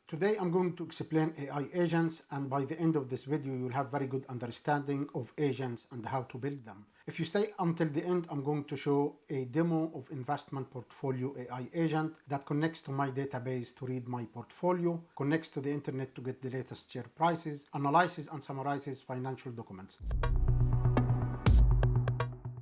Today I'm going to explain AI agents, and by the end of this video you'll have very good understanding of agents and how to build them. If you stay until the end, I'm going to show a demo of investment portfolio AI agent that connects to my database to read my portfolio, connects to the internet to get the latest share prices, analyzes and summarizes financial documents.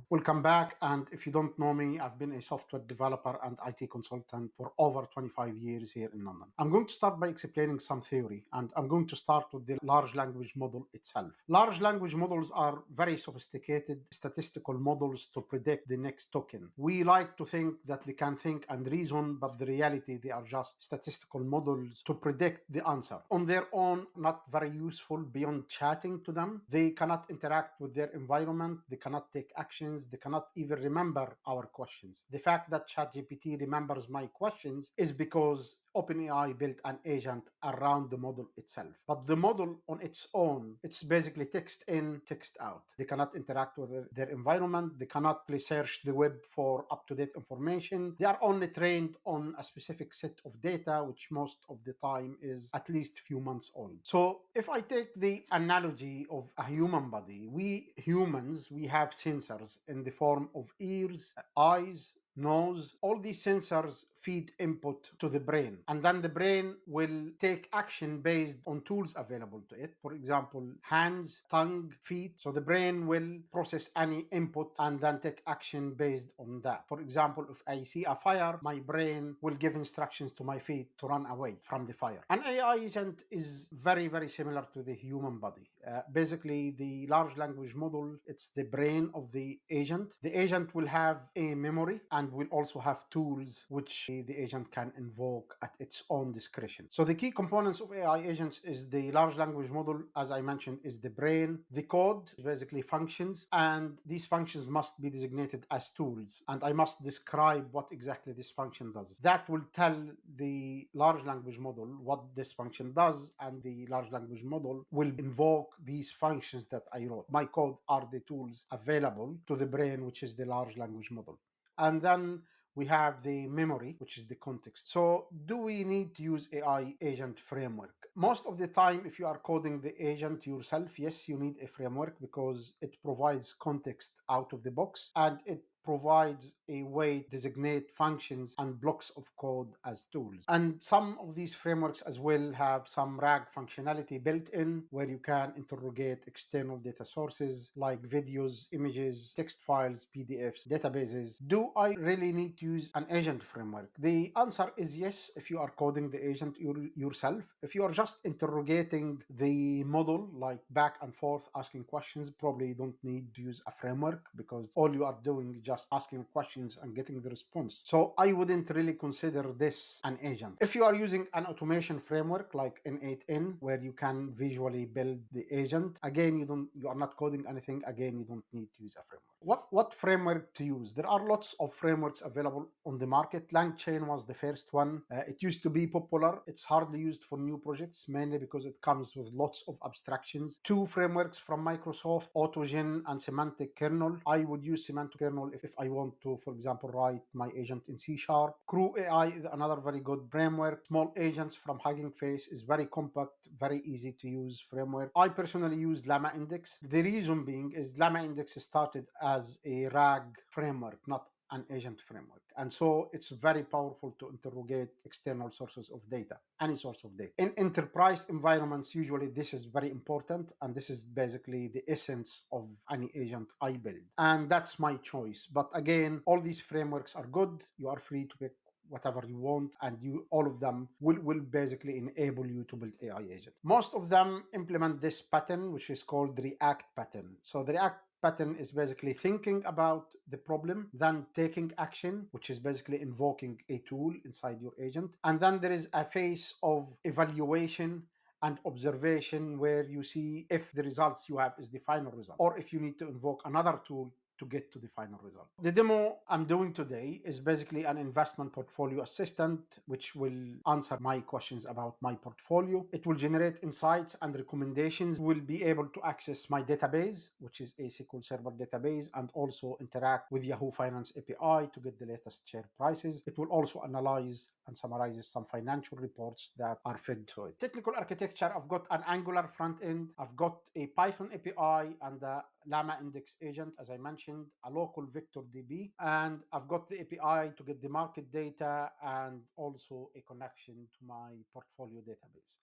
Welcome back, and if you don't know me, I've been a software developer and IT consultant for over 25 years here in London. I'm going to start by explaining some theory, and I'm going to start with the large language model itself. Large language models are very sophisticated statistical models to predict the next token. We like to think that they can think and reason, but the reality they are just statistical models to predict the answer. On their own, not very useful beyond chatting to them. They cannot interact with their environment, they cannot take actions, they cannot even remember our questions. The fact that ChatGPT remembers my questions is because OpenAI built an agent around the model itself. But the model on its own, it's basically text in, text out. They cannot interact with their environment. They cannot research the web for up-to-date information. They are only trained on a specific set of data, which most of the time is at least a few months old. So if I take the analogy of a human body, we humans, we have sensors in the form of ears, eyes, nose. All these sensors feed input to the brain, and then the brain will take action based on tools available to it. For example, hands, tongue, feet. So the brain will process any input and then take action based on that. For example, if I see a fire, my brain will give instructions to my feet to run away from the fire. An AI agent is very, very similar to the human body. Basically, the large language model, it's the brain of the agent. The agent will have a memory and will also have tools which the agent can invoke at its own discretion. So the key components of AI agents is the large language model, as I mentioned, is the brain. The code is basically functions, and these functions must be designated as tools, and I must describe what exactly this function does. That will tell the large language model what this function does, and the large language model will invoke these functions that I wrote. My code are the tools available to the brain, which is the large language model. And then we have the memory, which is the context. So do we need to use AI agent framework? Most of the time, if you are coding the agent yourself, yes, you need a framework because it provides context out of the box, and it provides a way to designate functions and blocks of code as tools. And some of these frameworks as well have some RAG functionality built in, where you can interrogate external data sources like videos, images, text files, PDFs, databases. Do I really need to use an agent framework? The answer is yes, if you are coding the agent yourself. If you are just interrogating the model, like back and forth asking questions, probably you don't need to use a framework, because all you are doing is just asking questions and getting the response. So I wouldn't really consider this an agent. If you are using an automation framework like N8N, where you can visually build the agent, again, you are not coding anything. Again, you don't need to use a framework. What framework to use? There are lots of frameworks available on the market. LangChain was the first one. It used to be popular. It's hardly used for new projects, mainly because it comes with lots of abstractions. Two frameworks from Microsoft, AutoGen and Semantic Kernel. I would use Semantic Kernel if I want to, for example, write my agent in C#. Crew AI is another very good framework. Small Agents from Hugging Face is very compact, very easy to use framework. I personally use LlamaIndex. The reason being is LlamaIndex started as a RAG framework, not an agent framework. And so it's very powerful to interrogate external sources of data, any source of data. In enterprise environments, usually this is very important, and this is basically the essence of any agent I build. And that's my choice. But again, all these frameworks are good. You are free to pick whatever you want, and all of them will basically enable you to build AI agents. Most of them implement this pattern, which is called the React pattern. So the React pattern is basically thinking about the problem, then taking action, which is basically invoking a tool inside your agent. And then there is a phase of evaluation and observation, where you see if the results you have is the final result, or if you need to invoke another tool to get to the final result. The demo I'm doing today is basically an investment portfolio assistant, which will answer my questions about my portfolio. It will generate insights and recommendations. Will be able to access my database, which is a SQL Server database, and also interact with Yahoo Finance API to get the latest share prices. It will also analyze and summarizes some financial reports that are fed to it. Technical architecture, I've got an Angular front end, I've got a Python API and a LlamaIndex agent, as I mentioned, a local vector DB, and I've got the API to get the market data and also a connection to my portfolio database.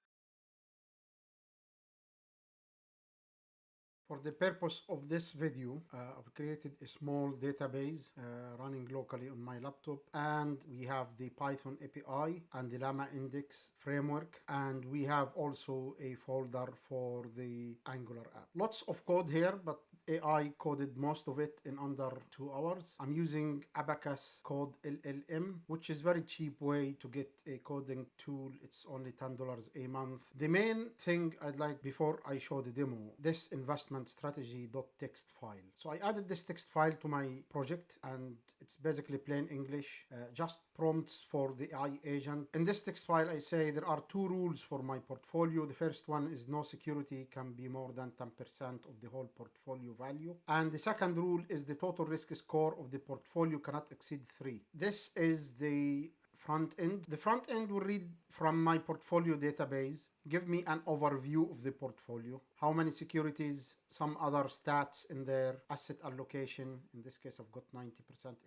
For the purpose of this video, I've created a small database running locally on my laptop, and we have the Python API and the LlamaIndex framework, and we have also a folder for the Angular app. Lots of code here, but AI coded most of it in under 2 hours. I'm using Abacus Code LLM, which is very cheap way to get a coding tool. It's only $10 a month. The main thing I'd like before I show the demo, this investment strategy.txt file. So I added this text file to my project, and it's basically plain English, just prompts for the AI agent. In this text file, I say there are 2 rules for my portfolio. The first one is no security can be more than 10% of the whole portfolio value. And the second rule is the total risk score of the portfolio cannot exceed 3. This is the front end. The front end will read from my portfolio database, give me an overview of the portfolio, how many securities, some other stats in their asset allocation. In this case, I've got 90%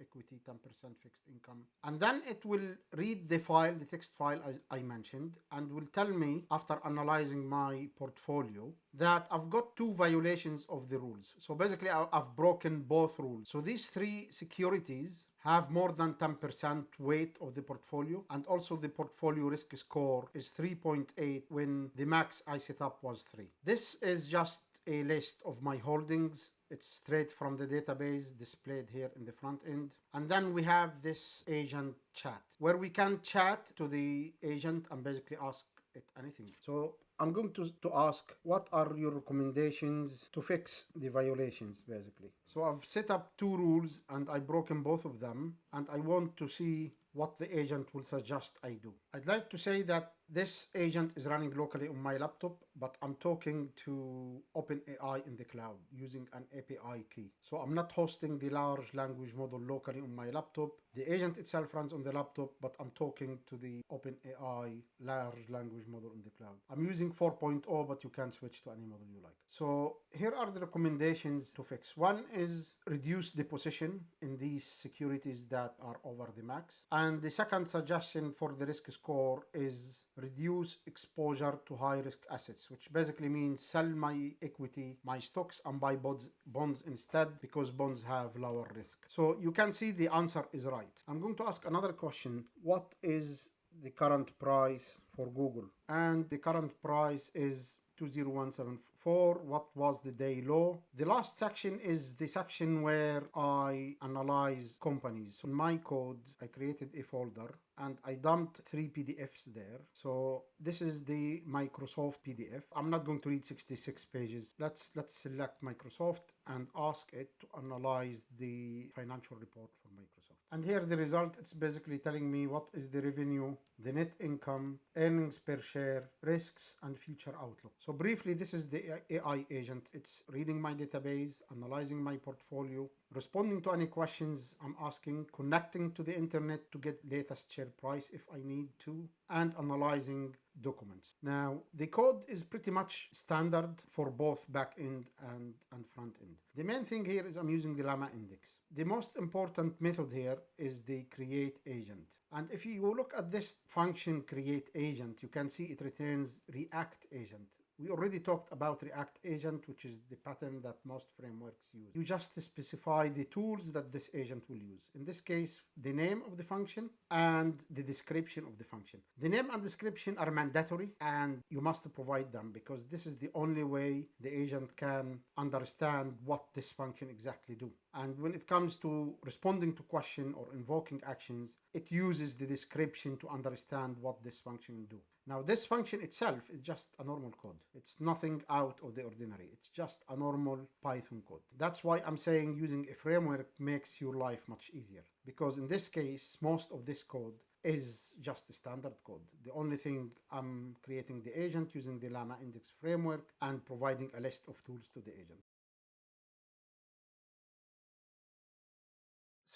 equity, 10% fixed income. And then it will read the file, the text file as I mentioned, and will tell me, after analyzing my portfolio, that I've got 2 violations of the rules. So basically, I've broken both rules. So these 3 securities have more than 10% weight of the portfolio, and also the portfolio risk score is 3.8 when the max I set up was 3. This is just a list of my holdings. It's straight from the database displayed here in the front end. And then we have this agent chat, where we can chat to the agent and basically ask it anything. So I'm going to ask, what are your recommendations to fix the violations, basically. So I've set up 2 rules and I've broken both of them, and I want to see what the agent will suggest I do. I'd like to say that this agent is running locally on my laptop, but I'm talking to OpenAI in the cloud using an API key. So I'm not hosting the large language model locally on my laptop. The agent itself runs on the laptop, but I'm talking to the OpenAI large language model in the cloud. I'm using 4.0, but you can switch to any model you like. So here are the recommendations to fix. One is reduce the position in these securities that are over the max. And the second suggestion for the risk score is reduce exposure to high risk assets, which basically means sell my equity, my stocks, and buy bonds instead, because bonds have lower risk. So you can see the answer is right. I'm going to ask another question. What is the current price for Google? And the current price is 20174. What was the day low? The last section is the section where I analyze companies. So in my code, I created a folder and I dumped 3 PDFs there. So this is the Microsoft PDF. I'm not going to read 66 pages. Let's select Microsoft and ask it to analyze the financial report for Microsoft. And here the result, it's basically telling me what is the revenue, the net income, earnings per share, risks, and future outlook. So briefly, this is the AI agent. It's reading my database, analyzing my portfolio, responding to any questions I'm asking, connecting to the internet to get latest share price if I need to, and analyzing documents. Now, the code is pretty much standard for both back-end and front-end. The main thing here is I'm using the LlamaIndex. The most important method here is the create agent. And if you look at this function create agent, you can see it returns React agent. We already talked about React agent, which is the pattern that most frameworks use. You just specify the tools that this agent will use. In this case, the name of the function and the description of the function. The name and description are mandatory, and you must provide them, because this is the only way the agent can understand what this function exactly do. And when it comes to responding to question or invoking actions, it uses the description to understand what this function will do. Now, this function itself is just a normal code. It's nothing out of the ordinary. It's just a normal Python code. That's why I'm saying using a framework makes your life much easier. Because in this case, most of this code is just a standard code. The only thing, I'm creating the agent using the LlamaIndex framework and providing a list of tools to the agent.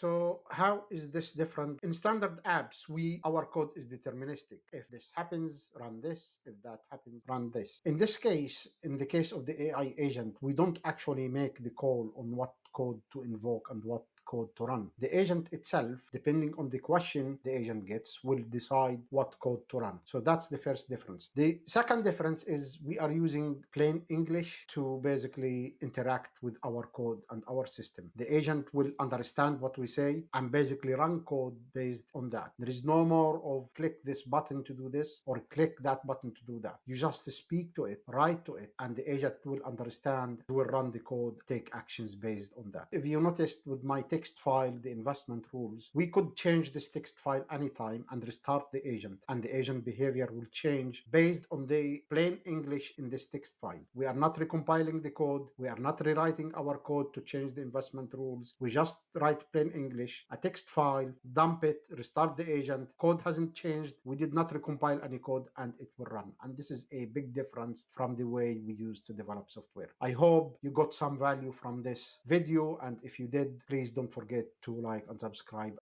So how is this different? In standard apps, our code is deterministic. If this happens, run this. If that happens, run this. In this case, in the case of the AI agent, we don't actually make the call on what code to invoke and what code to run. The agent itself, depending on the question the agent gets, will decide what code to run. So that's the first difference. The second difference is we are using plain English to basically interact with our code and our system. The agent will understand what we say and basically run code based on that. There is no more of click this button to do this or click that button to do that. You just speak to it, write to it, and the agent will understand, will run the code, take actions based on that. If you noticed with my text file, the investment rules, we could change this text file anytime and restart the agent, and the agent behavior will change based on the plain English in this text file. We are not recompiling the code. We are not rewriting our code to change the investment rules. We just write plain English, a text file, dump it, restart the agent. Code hasn't changed. We did not recompile any code, and it will run. And this is a big difference from the way we used to develop software. I hope you got some value from this video, and if you did, please don't forget to like and subscribe.